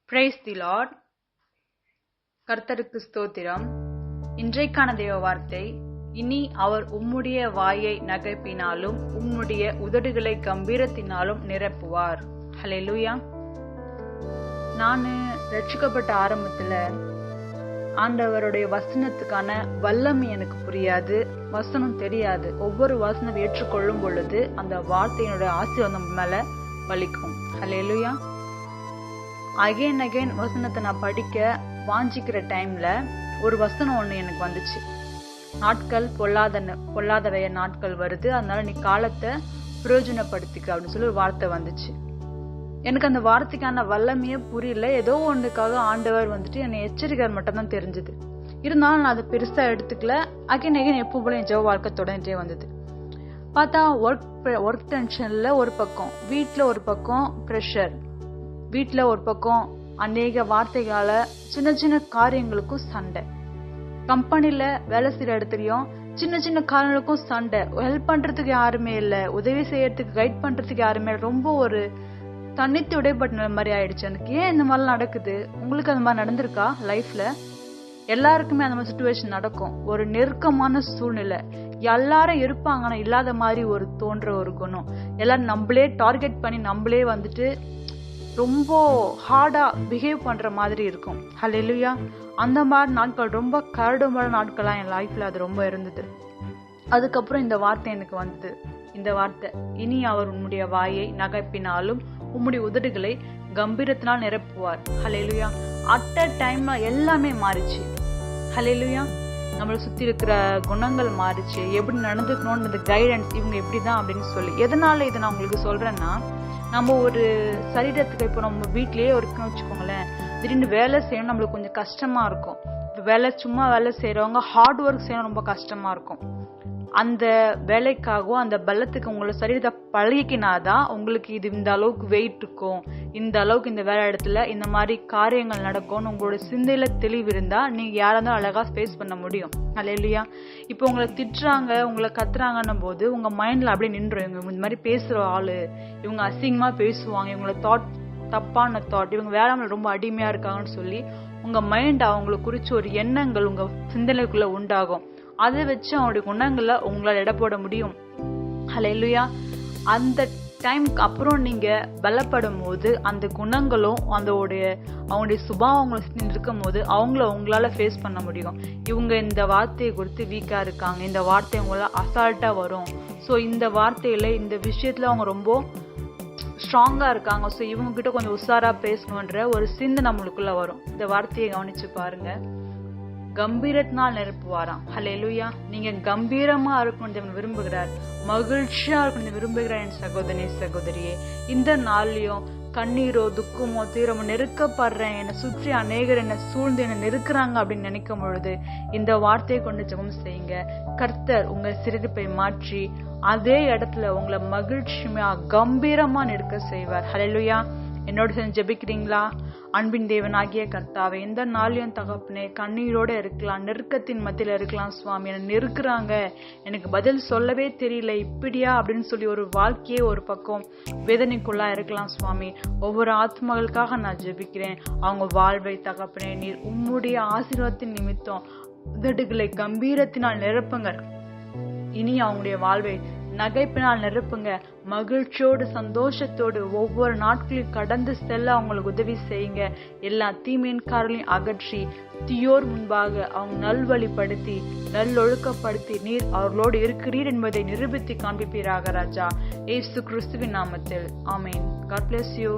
Praise the Lord. கர்த்தருக்கு ஸ்தோத்திரம். இன்றைக்கான தேவ வார்த்தை, இனி அவர் உம்முடைய வாயை நகைப்பினாலும் உம்முடைய உதடுகளை கம்பீரத்தினாலும் நிரப்புவார். ஹல்லேலூயா. நான் ரட்சிக்கப்பட்ட ஆரம்பத்துல ஆண்டவருடைய வசனத்துக்கான வல்லமை எனக்கு புரியாது, வசனம் தெரியாது. ஒவ்வொரு வசனம் ஏற்றுக்கொள்ளும் பொழுது அந்த வார்த்தையினுடைய ஆசீர்வாதம் மேல வலிக்கும். ஹல்லேலூயா. அகைன் வசனத்தை நான் படிக்க வாஞ்சிக்கிற டைம்ல ஒரு வசனம் ஒண்ணு எனக்கு வந்துச்சு. நாட்கள் பொல்லாதவைய நாட்கள் வருது, அதனால நீ காலத்தை பிரயோஜனப்படுத்திக்க அப்படின்னு சொல்லி ஒரு வார்த்தை வந்துச்சு. எனக்கு அந்த வார்த்தைக்கான வல்லமையே புரியல. ஏதோ ஒன்றுக்காக ஆண்டவர் என்னை எச்சரிக்கை மட்டும் தான் தெரிஞ்சது. இருந்தாலும் நான் அதை பெருசா எடுத்துக்கல. அகைன் எப்போ போல என் ஜெப வாழ்க்கை தொடர்ந்துட்டே வந்தது. பார்த்தா ஒர்க் டென்ஷன்ல ஒரு பக்கம், வீட்டுல ஒரு பக்கம் ப்ரெஷர், வீட்டுல ஒரு பக்கம் அநேக வார்த்தைகால சின்ன சின்ன காரியங்களுக்கும் சண்டை, கம்பெனில வேலை செய்யற இடத்துலயும் சின்ன சின்ன காரியங்களுக்கும் சண்டை, ஹெல்ப் பண்றதுக்கு யாருமே இல்ல, உதவி செய்யறதுக்கு கைட் பண்றதுக்கு யாருமே இல்ல. ரொம்ப ஒரு தனித்து உடைப்பட்ட மாதிரி ஆயிடுச்சு எனக்கு. ஏன் இந்த மாதிரிலாம் நடக்குது? உங்களுக்கு அந்த மாதிரி நடந்திருக்கா லைஃப்ல? எல்லாருக்குமே அந்த மாதிரி சிச்சுவேஷன் நடக்கும். ஒரு நெருக்கமான சூழ்நிலை, எல்லாரும் இருப்பாங்க ஆனா இல்லாத மாதிரி ஒரு தோன்ற ஒரு குணம், எல்லாரும் நம்மளே டார்கெட் பண்ணி நம்மளே ரொம்ப ஹார்டா பிஹேவ் பண்ற மாதிரி இருக்கும். ஹல்லேலூயா. அந்த மாதிரி நாட்கள், ரொம்ப கரடுமுரடான நாட்களா என் லைஃப்ல அது ரொம்ப இருந்தது. அதுக்கப்புறம் இந்த வார்த்தை எனக்கு வந்தது. இந்த வார்த்தை, இனி அவர் உன்னுடைய வாயை நகைப்பினாலும் உம்முடைய உதடுகளை கம்பீரத்தினால் நிரப்புவார். ஹல்லேலூயா. அட் அ டைம்ல எல்லாமே மாறிச்சு. ஹல்லேலூயா. நம்மளை சுத்தி இருக்கிற குணங்கள் மாறிச்சு, எப்படி நடந்துக்கணும்னு கைடன்ஸ், இவங்க எப்படிதான் அப்படின்னு சொல்லி. எதனால இதை நான் உங்களுக்கு சொல்றேன்னா, நம்ம ஒரு சரீரத்துக்கு, இப்போ நம்ம வீட்லயே இருக்குன்னு வச்சுக்கோங்களேன், திடீர்னு வேலை செய்யணும் நம்மளுக்கு கொஞ்சம் கஷ்டமா இருக்கும். இப்போ சும்மா வேலை செய்யறவங்க ஹார்ட் ஒர்க் செய்யணும், ரொம்ப கஷ்டமா இருக்கும். அந்த வேலைக்காகவும் அந்த பலத்துக்கு உங்களோட சரீரத்தை பழகிக்கினாதான் உங்களுக்கு இது இந்த அளவுக்கு வெயிட் இருக்கும், இந்த அளவுக்கு இந்த வேலை இடத்துல இந்த மாதிரி காரியங்கள் நடக்கும்னு உங்களோட சிந்தையில தெளிவு இருந்தா நீங்க யாரா இருந்தாலும் அழகா ஃபேஸ் பண்ண முடியும். ஹல்லேலூயா. இப்போ உங்களை திட்டுறாங்க, உங்களை கத்துறாங்கன்னும் போது உங்க மைண்ட்ல அப்படியே நின்றும், இவங்க இந்த மாதிரி பேசுற ஆளு, இவங்க அசிங்கமா பேசுவாங்க, இவங்கள தப்பான தாட், இவங்க வேளாண்மை ரொம்ப அடிமையா இருக்காங்கன்னு சொல்லி உங்க மைண்ட் அவங்களுக்கு குறிச்சு ஒரு எண்ணங்கள் உங்க சிந்தனைக்குள்ள உண்டாகும். அதை வச்சு அவனுடைய குணங்களை உங்களால் எடை போட முடியும். ஹல்லேலூயா. அந்த டைமுக்கு அப்புறம் நீங்க பலப்படும் போது அந்த குணங்களும் அவங்களுடைய சுபாவங்களும் இருக்கும் போது அவங்கள உங்களால ஃபேஸ் பண்ண முடியும். இவங்க இந்த வார்த்தையை குறித்து வீக்கா இருக்காங்க, இந்த வார்த்தை உங்களால அசால்ட்டா வரும், ஸோ இந்த வார்த்தையில இந்த விஷயத்துல அவங்க ரொம்ப ஸ்ட்ராங்கா இருக்காங்க, ஸோ இவங்க கிட்ட கொஞ்சம் உஷாரா பேசணுன்ற ஒரு சிந்தை நம்மளுக்குள்ள வரும். இந்த வார்த்தையை கவனிச்சு பாருங்க. கம்பீரத்தினால் நிரப்புவாராம். ஹல்லேலூயா. நீங்க கம்பீரமா இருக்கணும் விரும்புகிறார், மகிழ்ச்சியா இருக்கணும் விரும்புகிறார். என் சகோதரி சகோதரியே, இந்த நாள்லயும் கண்ணீரோ துக்கமோ தீரமோ நெருக்கப்படுறேன், என்னை சுற்றி அநேகர் என்னை சூழ்ந்து என்னை நெருக்குறாங்க அப்படின்னு நினைக்கும் பொழுது இந்த வார்த்தையை கொண்டு ஜெபம் செய்யுங்க. கர்த்தர் உங்க சிரிப்பை மாற்றி அதே இடத்துல உங்களை மகிழ்ச்சியா கம்பீரமா நிற்க செய்வார். ஹல்லேலூயா. என்னோட சேர்ந்து ஜெபிக்கிறீங்களா? அன்பின் தேவனாகிய கர்த்தாவே, இந்த நாளையும் தகப்பனே, கண்ணீரோட இருக்கலாம், நெருக்கத்தின் மத்தியில இருக்கலாம் சுவாமி, என்னை நெருக்குறாங்க, எனக்கு பதில் சொல்லவே தெரியல, இப்படியா அப்படின்னு சொல்லி ஒரு வாழ்க்கையே ஒரு பக்கம் வேதனைக்குள்ளா இருக்கலாம் சுவாமி. ஒவ்வொரு ஆத்மாக்களுக்காக நான் ஜெபிக்கிறேன். அவங்க வாழ்வை தகப்பனே நீர் உம்முடைய ஆசீர்வாதத்தின் நிமித்தம் உதடுகளை கம்பீரத்தினால் நிரப்புங்க. இனி அவங்களுடைய வாழ்வை நகைப்பினால் நிரப்புங்க. மகிழ்ச்சியோடு சந்தோஷத்தோடு ஒவ்வொரு நாட்களையும் கடந்து செல்ல அவங்களுக்கு உதவி செய்யுங்க. எல்லா தீமையின் காரங்களையும் அகற்றி தீயோர் முன்பாக அவங்க நல்வழிப்படுத்தி நல்லொழுக்கப்படுத்தி நீர் அவர்களோடு இருக்கிறீர் என்பதை நிரூபித்து காண்பிப்பீராக ராஜா. இயேசு கிறிஸ்துவின் நாமத்தில் ஆமென். God bless you.